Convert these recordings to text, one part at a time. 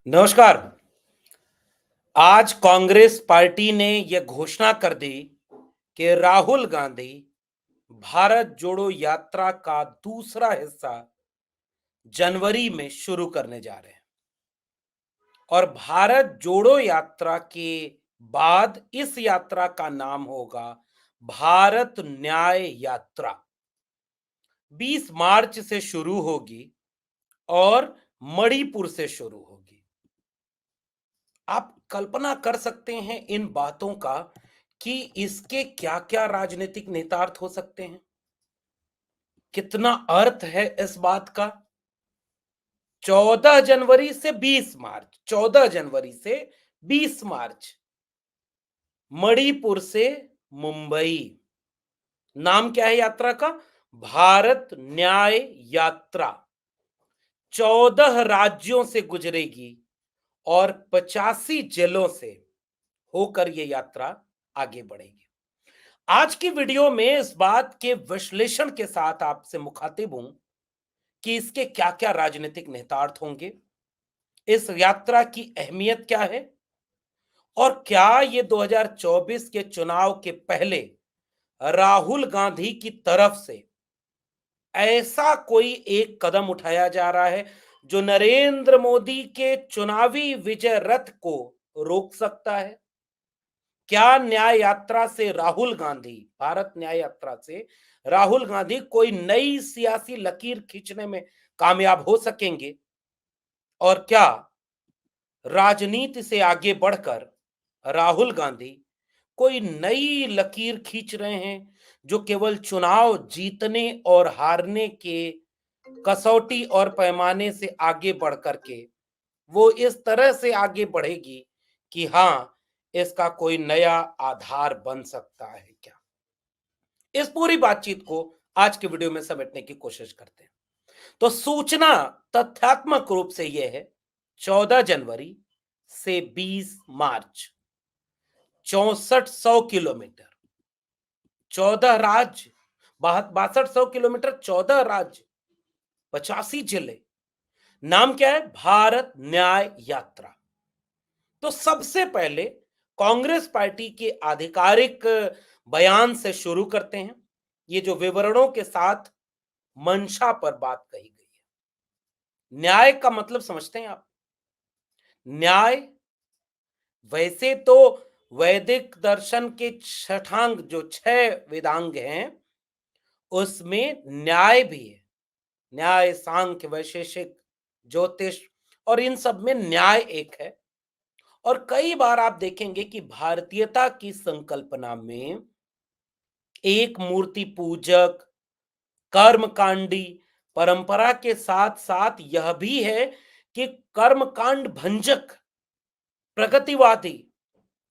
नमस्कार। आज कांग्रेस पार्टी ने यह घोषणा कर दी कि राहुल गांधी भारत जोड़ो यात्रा का दूसरा हिस्सा जनवरी में शुरू करने जा रहे हैं और भारत जोड़ो यात्रा के बाद इस यात्रा का नाम होगा भारत न्याय यात्रा। 20 मार्च से शुरू होगी और मणिपुर से शुरू होगी। आप कल्पना कर सकते हैं इन बातों का कि इसके क्या-क्या राजनीतिक नेतार्थ हो सकते हैं? कितना अर्थ है इस बात का? 14 जनवरी से 20 मार्च, 14 जनवरी से 20 मार्च, मणिपुर से मुंबई। नाम क्या है यात्रा का? भारत न्याय यात्रा। 14 राज्यों से गुजरेगी और 85 जिलों से होकर यह यात्रा आगे बढ़ेगी। आज की वीडियो में इस बात के विश्लेषण के साथ आपसे मुखातिब हूं कि इसके क्या-क्या राजनीतिक निहितार्थ होंगे, इस यात्रा की अहमियत क्या है और क्या ये 2024 के चुनाव के पहले राहुल गांधी की तरफ से ऐसा कोई एक कदम उठाया जा रहा है जो नरेंद्र मोदी के चुनावी विजय रथ को रोक सकता है? क्या न्याय यात्रा से राहुल गांधी, भारत न्याय यात्रा से राहुल गांधी कोई नई सियासी लकीर खींचने में कामयाब हो सकेंगे? और क्या राजनीति से आगे बढ़कर राहुल गांधी कोई नई लकीर खींच रहे हैं जो केवल चुनाव जीतने और हारने के कसौटी और पैमाने से आगे बढ़ करके वो इस तरह से आगे बढ़ेगी कि हाँ, इसका कोई नया आधार बन सकता है क्या? इस पूरी बातचीत को आज के वीडियो में समेटने की कोशिश करते हैं। तो सूचना तथ्यात्मक रूप से यह है, 14 जनवरी से 20 मार्च, 6400 किलोमीटर, 14 राज्य, 6200 किलोमीटर, 14 राज्य, 85 जिले। नाम क्या है? भारत न्याय यात्रा। तो सबसे पहले कांग्रेस पार्टी के आधिकारिक बयान से शुरू करते हैं। ये जो विवरणों के साथ मंशा पर बात कही गई है। न्याय का मतलब समझते हैं आप? न्याय वैसे तो वैदिक दर्शन के छठांग जो 6 वेदांग हैं, उसमें न्याय भी है। न्याय, सांख्य, वैशेषिक, ज्योतिष और इन सब में न्याय एक है। और कई बार आप देखेंगे कि भारतीयता की संकल्पना में एक मूर्ति पूजक, कर्मकांडी परंपरा के साथ-साथ यह भी है कि कर्मकांड भंजक, प्रगतिवादी,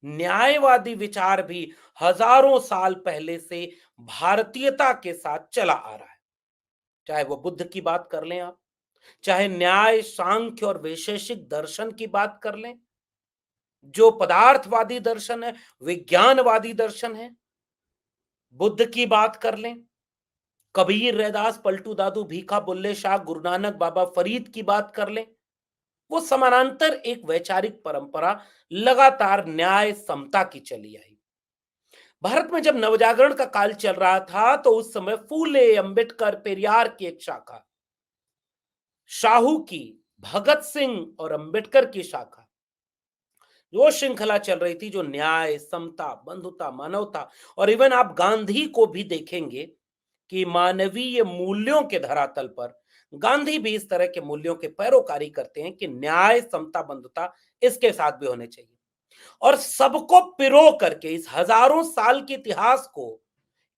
न्यायवादी विचार भी हजारों साल पहले से भारतीयता के साथ चला आ रहा है। चाहे वो बुद्ध की बात कर लें आप, चाहे न्याय, सांख्य और वैशेषिक दर्शन की बात कर लें, जो पदार्थवादी दर्शन है, विज्ञानवादी दर्शन है, बुद्ध की बात कर लें, कबीर, रैदास, पलटू दादू, भीखा, बुल्ले शाह, गुरु नानक, बाबा फरीद की बात कर लें, वो समानांतर एक वैचारिक परंपरा लगातार न्याय समता की चली आई। भारत में जब नवजागरण का काल चल रहा था तो उस समय फूले, अंबेडकर, पेरियार की एक शाखा, शाहू की, भगत सिंह और अंबेडकर की शाखा, जो श्रृंखला चल रही थी, जो न्याय, समता, बंधुता, मानवता और इवन आप गांधी को भी देखेंगे कि मानवीय मूल्यों के धरातल पर गांधी भी इस तरह के मूल्यों के पैरोकारी करते हैं कि न्याय, समता, बंधुता इसके साथ भी होने चाहिए। और सबको पिरो करके इस हजारों साल के इतिहास को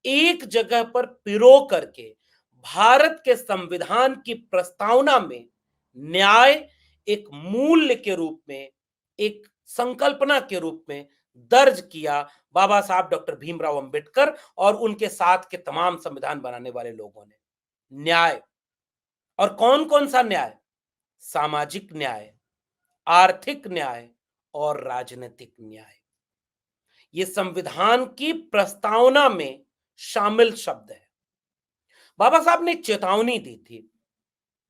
एक जगह पर पिरो करके भारत के संविधान की प्रस्तावना में न्याय एक मूल्य के रूप में, एक संकल्पना के रूप में दर्ज किया बाबा साहब डॉक्टर भीमराव अंबेडकर और उनके साथ के तमाम संविधान बनाने वाले लोगों ने। न्याय, और कौन कौन सा न्याय? सामाजिक न्याय, आर्थिक न्याय और राजनीतिक न्याय। ये संविधान की प्रस्तावना में शामिल शब्द है। बाबा साहब ने चेतावनी दी थी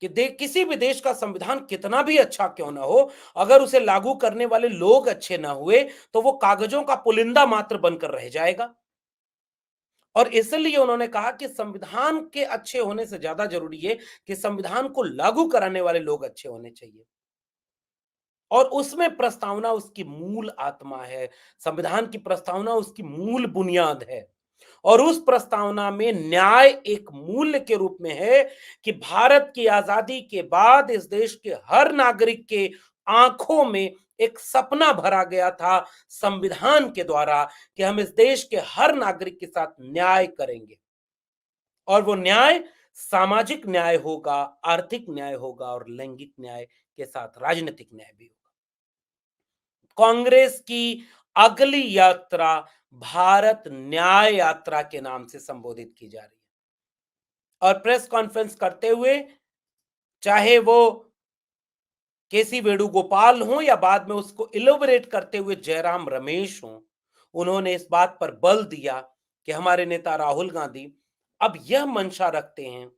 कि किसी भी देश का संविधान कितना भी अच्छा क्यों ना हो, अगर उसे लागू करने वाले लोग अच्छे ना हुए, तो वो कागजों का पुलिंदा मात्र बनकर रह जाएगा। और इसलिए उन्होंने कहा कि संविधान के अच्छे होने से ज्यादा जरूरी है कि संविधान को लागू कराने वाले लोग अच्छे होने चाहिए। और उसमें प्रस्तावना उसकी मूल आत्मा है, संविधान की प्रस्तावना उसकी मूल बुनियाद है। और उस प्रस्तावना में न्याय एक मूल्य के रूप में है कि भारत की आजादी के बाद इस देश के हर नागरिक के आंखों में एक सपना भरा गया था संविधान के द्वारा कि हम इस देश के हर नागरिक के साथ न्याय करेंगे। और वो न्याय सामाजिक न्याय होगा, आर्थिक न्याय होगा और लैंगिक न्याय के साथ राजनीतिक न्याय भी होगा। कांग्रेस की अगली यात्रा भारत न्याय यात्रा के नाम से संबोधित की जा रही है। और प्रेस कॉन्फ्रेंस करते हुए, चाहे वो केसी वेणुगोपाल हो या बाद में उसको इलोबरेट करते हुए जयराम रमेश हो, उन्होंने इस बात पर बल दिया कि हमारे नेता राहुल गांधी अब यह मंशा रखते हैं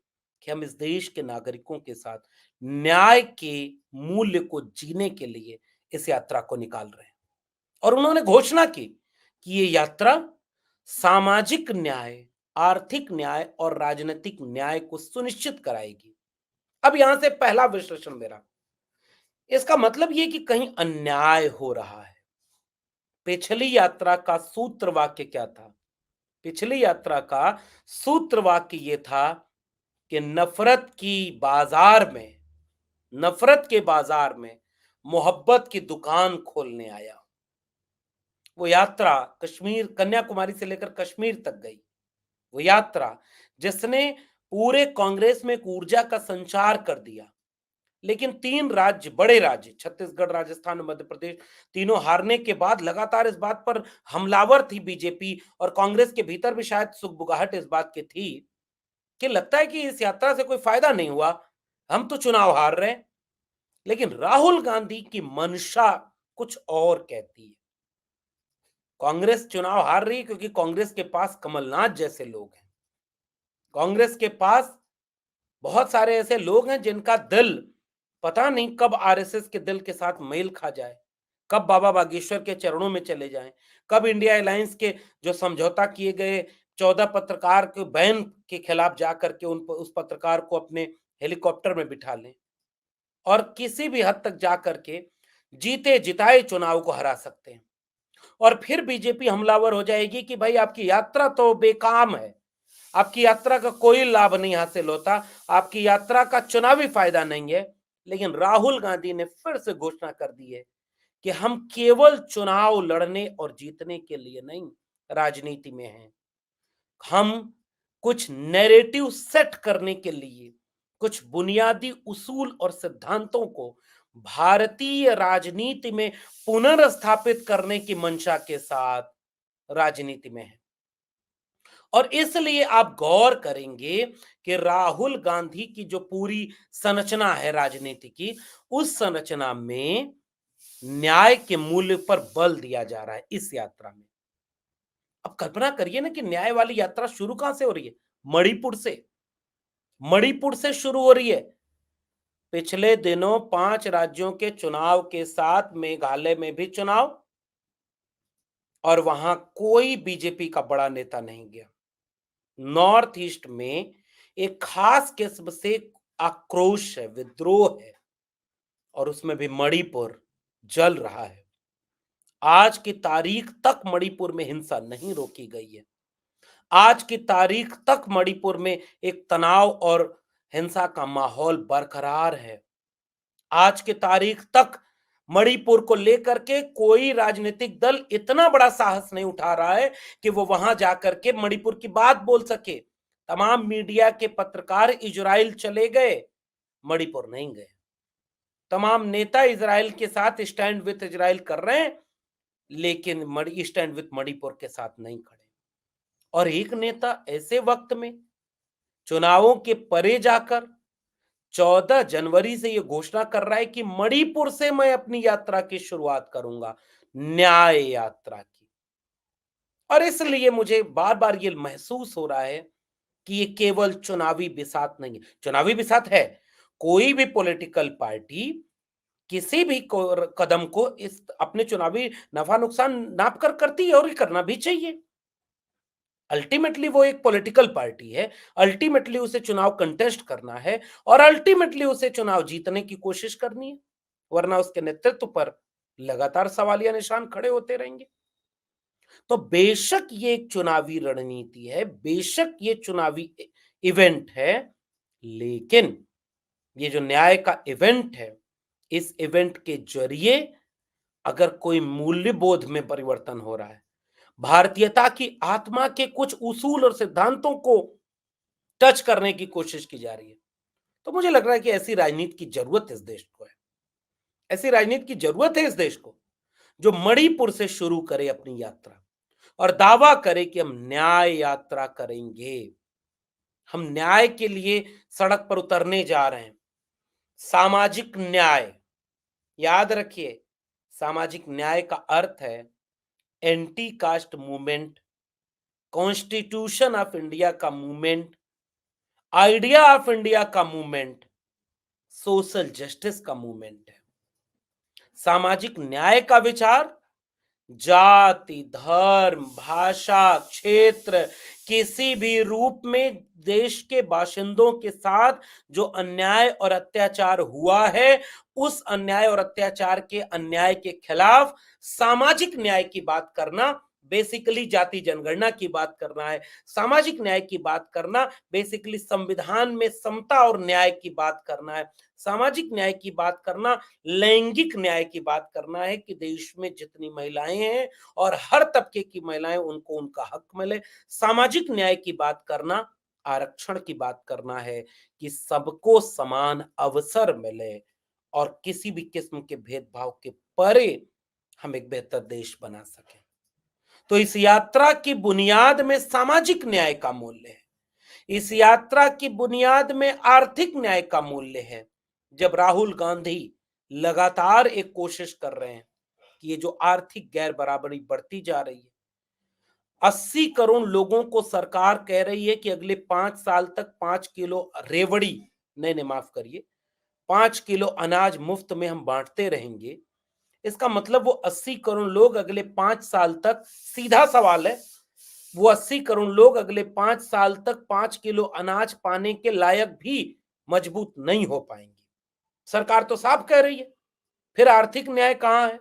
कि हम इस देश के नागरिकों के साथ न्याय के मूल्य को जीने के लिए इस यात्रा को निकाल रहे हैं। और उन्होंने घोषणा की कि ये यात्रा सामाजिक न्याय, आर्थिक न्याय और राजनीतिक न्याय को सुनिश्चित कराएगी। अब यहां से पहला विश्लेषण मेरा, इसका मतलब ये कि कहीं अन्याय हो रहा है। पिछली यात्रा का सूत्र वाक्य क्या था? पिछली यात्रा का सूत्र वाक्य ये था कि नफरत के बाजार में मोहब्बत की दुकान खोलने आया। वो यात्रा कश्मीर, कन्याकुमारी से लेकर कश्मीर तक गई। वो यात्रा जिसने पूरे कांग्रेस में एक ऊर्जा का संचार कर दिया। लेकिन तीन राज्य, बड़े राज्य छत्तीसगढ़, राजस्थान और मध्य प्रदेश, तीनों हारने के बाद लगातार इस बात पर हमलावर थी बीजेपी, और कांग्रेस के भीतर भी शायद सुगबुगाहट इस बात की थी कि लगता है कि इस यात्रा से कोई फायदा नहीं हुआ, हम तो चुनाव हार रहे हैं। लेकिन राहुल गांधी की मंशा कुछ और कहती है। कांग्रेस चुनाव हार रही है क्योंकि कांग्रेस के पास कमलनाथ जैसे लोग हैं। कांग्रेस के पास बहुत सारे ऐसे लोग हैं जिनका दिल पता नहीं कब आरएसएस के दिल के साथ मेल खा जाए, कब बाबा बागेश्वर के चरणों में चले जाएं, कब इंडिया अलायंस के जो समझौता किए गए 14 पत्रकार के बैन के खिलाफ जाकर के उस पत्रकार को अपने हेलीकॉप्टर में बिठा लें और किसी भी हद तक जाकर के जीते जिताए चुनाव को हरा सकते हैं। और फिर बीजेपी हमलावर हो जाएगी कि भाई आपकी यात्रा तो बेकाम है, आपकी यात्रा का कोई लाभ नहीं हासिल होता, आपकी यात्रा का चुनावी फायदा नहीं है। लेकिन राहुल गांधी ने फिर से घोषणा कर दी है कि हम केवल चुनाव लड़ने और जीतने के लिए नहीं राजनीति में हैं, हम कुछ नैरेटिव सेट करने के लिए, कुछ बुनियादी उसूल और सिद्धांतों को भारतीय राजनीति में पुनर्स्थापित करने की मंशा के साथ राजनीति में है। और इसलिए आप गौर करेंगे कि राहुल गांधी की जो पूरी संरचना है राजनीति की, उस संरचना में न्याय के मूल्य पर बल दिया जा रहा है इस यात्रा में। अब कल्पना करिए ना कि न्याय वाली यात्रा शुरू कहां से हो रही है? मणिपुर से। मणिपुर से शुरू हो रही है। पिछले दिनों 5 राज्यों के चुनाव के साथ मेघालय में भी चुनाव, और वहां कोई बीजेपी का बड़ा नेता नहीं गया। नॉर्थ ईस्ट में एक खास किस्म से आक्रोश है, विद्रोह है, और उसमें भी मणिपुर जल रहा है। आज की तारीख तक मणिपुर में हिंसा नहीं रोकी गई है। आज की तारीख तक मणिपुर में एक तनाव और हिंसा का माहौल बरकरार है। आज की तारीख तक मणिपुर को लेकर के कोई राजनीतिक दल इतना बड़ा साहस नहीं उठा रहा है कि वो वहां जाकर के मणिपुर की बात बोल सके। तमाम मीडिया के पत्रकार इजराइल चले गए, मणिपुर नहीं गए। तमाम नेता इजराइल के साथ स्टैंड विद इजराइल कर रहे हैं, लेकिन स्टैंड विद मणिपुर के साथ नहीं खड़े। और एक नेता ऐसे वक्त में चुनावों के परे जाकर 14 जनवरी से यह घोषणा कर रहा है कि मणिपुर से मैं अपनी यात्रा की शुरुआत करूंगा, न्याय यात्रा की। और इसलिए मुझे बार बार ये महसूस हो रहा है कि ये केवल चुनावी बिसात नहीं है। चुनावी बिसात है, कोई भी पॉलिटिकल पार्टी किसी भी कदम को इस अपने चुनावी नफा नुकसान नाप कर करती है, और ये करना भी चाहिए। अल्टीमेटली वो एक पॉलिटिकल पार्टी है, अल्टीमेटली उसे चुनाव कंटेस्ट करना है, और अल्टीमेटली उसे चुनाव जीतने की कोशिश करनी है, वरना उसके नेतृत्व पर लगातार सवालिया निशान खड़े होते रहेंगे। तो बेशक ये एक चुनावी रणनीति है, बेशक ये चुनावी इवेंट है, लेकिन ये जो न्याय का इवेंट है, इस इवेंट के जरिए अगर कोई मूल्य बोध में परिवर्तन हो रहा है, भारतीयता की आत्मा के कुछ उसूल और सिद्धांतों को टच करने की कोशिश की जा रही है, तो मुझे लग रहा है कि ऐसी राजनीति की जरूरत इस देश को है। ऐसी राजनीति की जरूरत है इस देश को, जो मणिपुर से शुरू करे अपनी यात्रा और दावा करे कि हम न्याय यात्रा करेंगे, हम न्याय के लिए सड़क पर उतरने जा रहे हैं। सामाजिक न्याय, याद रखिए, सामाजिक न्याय का अर्थ है anti caste movement, constitution of India का मूवमेंट, आइडिया ऑफ इंडिया का मूवमेंट, सोशल जस्टिस का मूवमेंट है। सामाजिक न्याय का विचार जाति, धर्म, भाषा, क्षेत्र, किसी भी रूप में देश के बाशिंदों के साथ जो अन्याय और अत्याचार हुआ है, उस अन्याय और अत्याचार के अन्याय के खिलाफ सामाजिक न्याय की बात करना, बेसिकली जाति जनगणना की बात करना है। सामाजिक न्याय की बात करना बेसिकली संविधान में समता और न्याय की बात करना है। सामाजिक न्याय की बात करना लैंगिक न्याय की बात करना है कि देश में जितनी महिलाएं हैं और हर तबके की महिलाएं, उनको उनका हक मिले। सामाजिक न्याय की बात करना आरक्षण की बात करना है कि सबको समान अवसर मिले और किसी भी किस्म के भेदभाव के परे हम एक बेहतर देश बना सकें। तो इस यात्रा की बुनियाद में सामाजिक न्याय का मूल्य है, इस यात्रा की बुनियाद में आर्थिक न्याय का मूल्य है। जब राहुल गांधी लगातार एक कोशिश कर रहे हैं कि ये जो आर्थिक गैर बराबरी बढ़ती जा रही है, 80 करोड़ लोगों को सरकार कह रही है कि अगले 5 साल तक 5 किलो रेवड़ी, नहीं नहीं माफ करिए, 5 किलो अनाज मुफ्त में हम बांटते रहेंगे। इसका मतलब वो 80 करोड़ लोग अगले 5 साल तक, सीधा सवाल है, वो 80 करोड़ लोग अगले 5 साल तक 5 किलो अनाज पाने के लायक भी मजबूत नहीं हो पाएंगे। सरकार तो साफ कह रही है, फिर आर्थिक न्याय कहां है?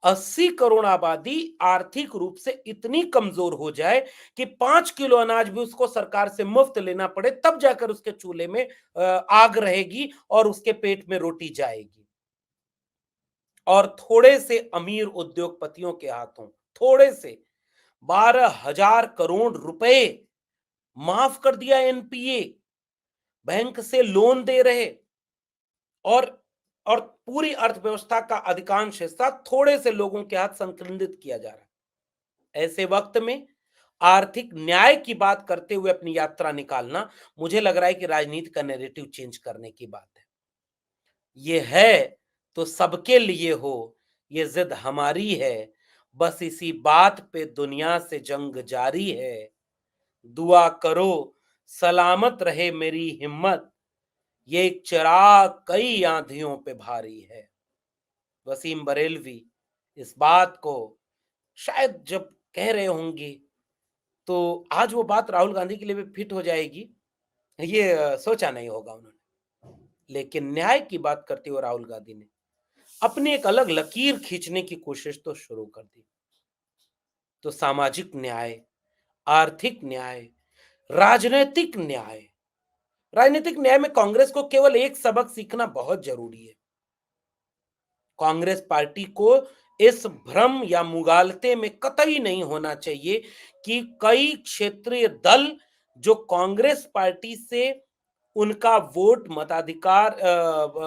80 करोड़ आबादी आर्थिक रूप से इतनी कमजोर हो जाए कि 5 किलो अनाज भी उसको सरकार से मुफ्त लेना पड़े, तब जाकर उसके चूल्हे में आग रहेगी और उसके पेट में रोटी जाएगी। और थोड़े से अमीर उद्योगपतियों के हाथों थोड़े से 12,000 करोड़ रुपए माफ कर दिया एनपीए, बैंक से लोन दे रहे, और और पूरी अर्थव्यवस्था का अधिकांश हिस्सा थोड़े से लोगों के हाथ संकेंद्रित किया जा रहा है। ऐसे वक्त में आर्थिक न्याय की बात करते हुए अपनी यात्रा निकालना, मुझे लग रहा है कि राजनीति का नैरेटिव चेंज करने की बात है। ये है तो सबके लिए हो, ये जिद हमारी है, बस इसी बात पे दुनिया से जंग जारी है। दुआ करो सलामत रहे मेरी हिम्मत, ये एक चिराग कई आंधियों पे भारी है। वसीम बरेलवी इस बात को शायद जब कह रहे होंगे, तो आज वो बात राहुल गांधी के लिए भी फिट हो जाएगी, ये सोचा नहीं होगा उन्होंने। लेकिन न्याय की बात करते हुए राहुल गांधी ने अपनी एक अलग लकीर खींचने की कोशिश तो शुरू कर दी। तो सामाजिक न्याय, आर्थिक न्याय, राजनीतिक न्याय, राजनीतिक न्याय में कांग्रेस को केवल एक सबक सीखना बहुत जरूरी है। कांग्रेस पार्टी को इस भ्रम या मुगालते में कतई नहीं होना चाहिए कि कई क्षेत्रीय दल जो कांग्रेस पार्टी से उनका वोट मताधिकार,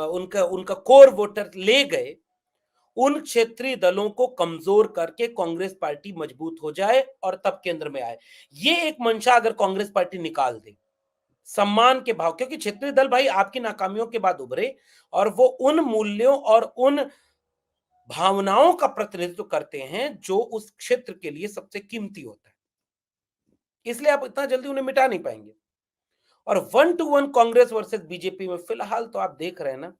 उनका उनका कोर वोटर ले गए, उन क्षेत्रीय दलों को कमजोर करके कांग्रेस पार्टी मजबूत हो जाए और तब केंद्र में आए। ये एक मंशा अगर कांग्रेस पार्टी निकाल दे, सम्मान के भाव, क्योंकि क्षेत्रीय दल भाई आपकी नाकामियों के बाद उभरे और वो उन मूल्यों और उन भावनाओं का प्रतिनिधित्व करते हैं जो उस क्षेत्र के लिए सबसे कीमती होता है, इसलिए आप इतना जल्दी उन्हें मिटा नहीं पाएंगे। और 1 टू 1 कांग्रेस वर्सेस बीजेपी में फिलहाल तो आप देख रहे हैं ना,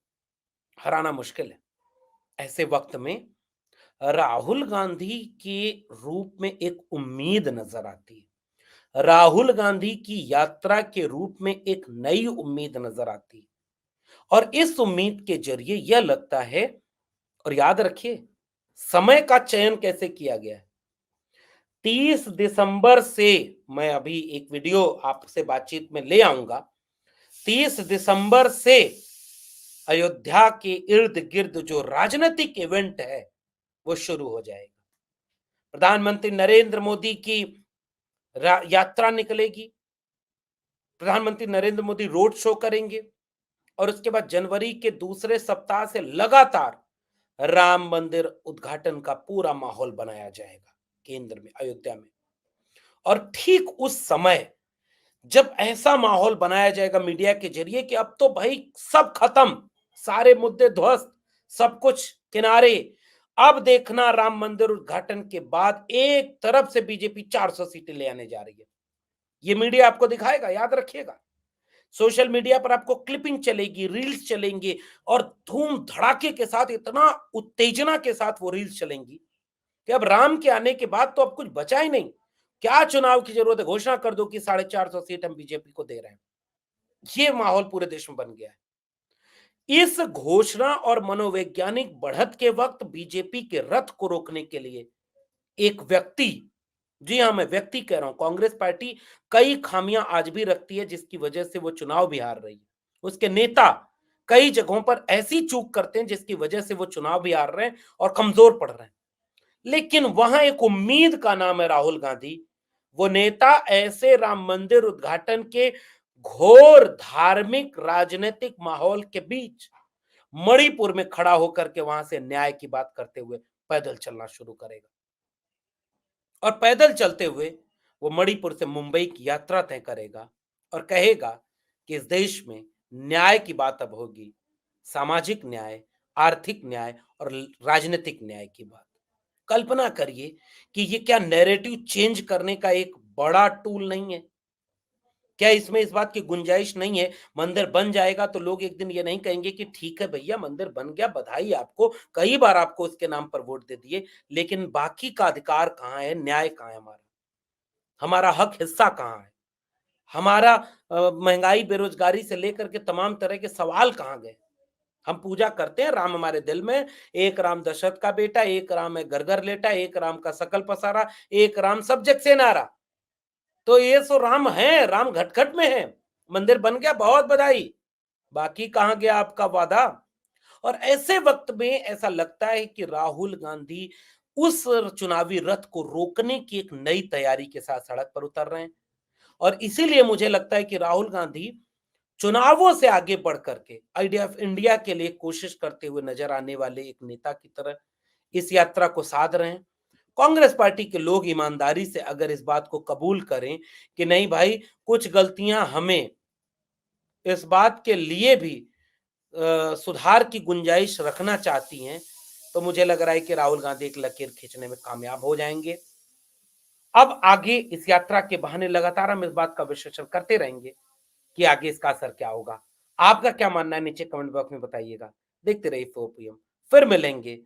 हराना मुश्किल है। ऐसे वक्त में राहुल गांधी के रूप में एक उम्मीद नजर आती है। राहुल गांधी की यात्रा के रूप में एक नई उम्मीद नजर आती है। और इस उम्मीद के जरिए यह लगता है, और याद रखिए समय का चयन कैसे किया गया है। 30 दिसंबर से, मैं अभी एक वीडियो आपसे बातचीत में ले आऊंगा, 30 दिसंबर से अयोध्या के इर्द गिर्द जो राजनीतिक इवेंट है वो शुरू हो जाएगा। प्रधानमंत्री नरेंद्र मोदी की यात्रा निकलेगी, प्रधानमंत्री नरेंद्र मोदी रोड शो करेंगे, और उसके बाद जनवरी के दूसरे सप्ताह से लगातार राम मंदिर उद्घाटन का पूरा माहौल बनाया जाएगा केंद्र में, अयोध्या में। और ठीक उस समय जब ऐसा माहौल बनाया जाएगा मीडिया के जरिए कि अब तो भाई सब खत्म, सारे मुद्दे ध्वस्त, सब कुछ किनारे, अब देखना राम मंदिर उद्घाटन के बाद एक तरफ से बीजेपी 400 सीटें ले आने जा रही है। ये मीडिया आपको दिखाएगा, याद रखिएगा। सोशल मीडिया पर आपको क्लिपिंग चलेगी, रील्स चलेंगे, और धूम धड़ाके के साथ, इतना उत्तेजना के साथ वो रील्स चलेंगी कि अब राम के आने के बाद तो अब कुछ बचा ही नहीं। क्या चुनाव की जरूरत है, घोषणा कर दो कि 450 सीट हम बीजेपी को दे रहे हैं। ये माहौल पूरे देश में बन गया है। इस घोषणा और मनोवैज्ञानिक बढ़त के वक्त बीजेपी के रथ को रोकने के लिए एक व्यक्ति, जी हां मैं व्यक्ति कह रहा हूं, कांग्रेस पार्टी कई खामियां आज भी रखती है जिसकी वजह से वो चुनाव भी हार रही है। उसके नेता कई जगहों पर ऐसी चूक करते हैं जिसकी वजह से वो चुनाव भी हार रहे हैं और कमजोर पड़ रहे हैं। लेकिन वहां एक उम्मीद का नाम है राहुल गांधी। वो नेता ऐसे राम मंदिर उद्घाटन के घोर धार्मिक राजनीतिक माहौल के बीच मणिपुर में खड़ा होकर के वहां से न्याय की बात करते हुए पैदल चलना शुरू करेगा। और पैदल चलते हुए वो मणिपुर से मुंबई की यात्रा तय करेगा और कहेगा कि इस देश में न्याय की बात अब होगी, सामाजिक न्याय, आर्थिक न्याय और राजनीतिक न्याय की बात। कल्पना करिए कि ये क्या नैरेटिव चेंज करने का एक बड़ा टूल नहीं है? क्या इसमें इस बात की गुंजाइश नहीं है, मंदिर बन जाएगा तो लोग एक दिन ये नहीं कहेंगे कि ठीक है भैया मंदिर बन गया, बधाई आपको, कई बार आपको उसके नाम पर वोट दे दिए, लेकिन बाकी का अधिकार कहाँ है, न्याय कहाँ है, हमारा हमारा हक हिस्सा कहाँ है, हमारा महंगाई बेरोजगारी से लेकर के तमाम तरह के सवाल कहाँ गए। हम पूजा करते हैं, राम हमारे दिल में, एक राम दशरथ का बेटा, एक राम है घर घर लेटा, एक राम का सकल पसारा, एक राम सब जग से नारा। तो ये सो राम है, राम घट-घट में है। मंदिर बन गया, बहुत बधाई। बाकी कहाँ गया आपका वादा? और ऐसे वक्त में ऐसा लगता है कि राहुल गांधी उस चुनावी रथ को रोकने की एक नई तैयारी के साथ सड़क पर उतर रहे हैं। और इसीलिए मुझे लगता है कि राहुल गांधी चुनावों से आगे बढ़ करके आइडिया ऑफ इंडिया के लिए कोशिश करते हुए नजर आने वाले एक नेता की तरह इस यात्रा को साध रहे हैं। कांग्रेस पार्टी के लोग ईमानदारी से अगर इस बात को कबूल करें कि नहीं भाई, कुछ गलतियां हमें इस बात के लिए भी सुधार की गुंजाइश रखना चाहती हैं, तो मुझे लग रहा है कि राहुल गांधी एक लकीर खींचने में कामयाब हो जाएंगे। अब आगे इस यात्रा के बहाने लगातार हम इस बात का विश्लेषण करते रहेंगे कि आगे इसका असर क्या होगा। आपका क्या मानना है, नीचे कमेंट बॉक्स में बताइएगा। देखते रहिए 4 PM, फिर मिलेंगे।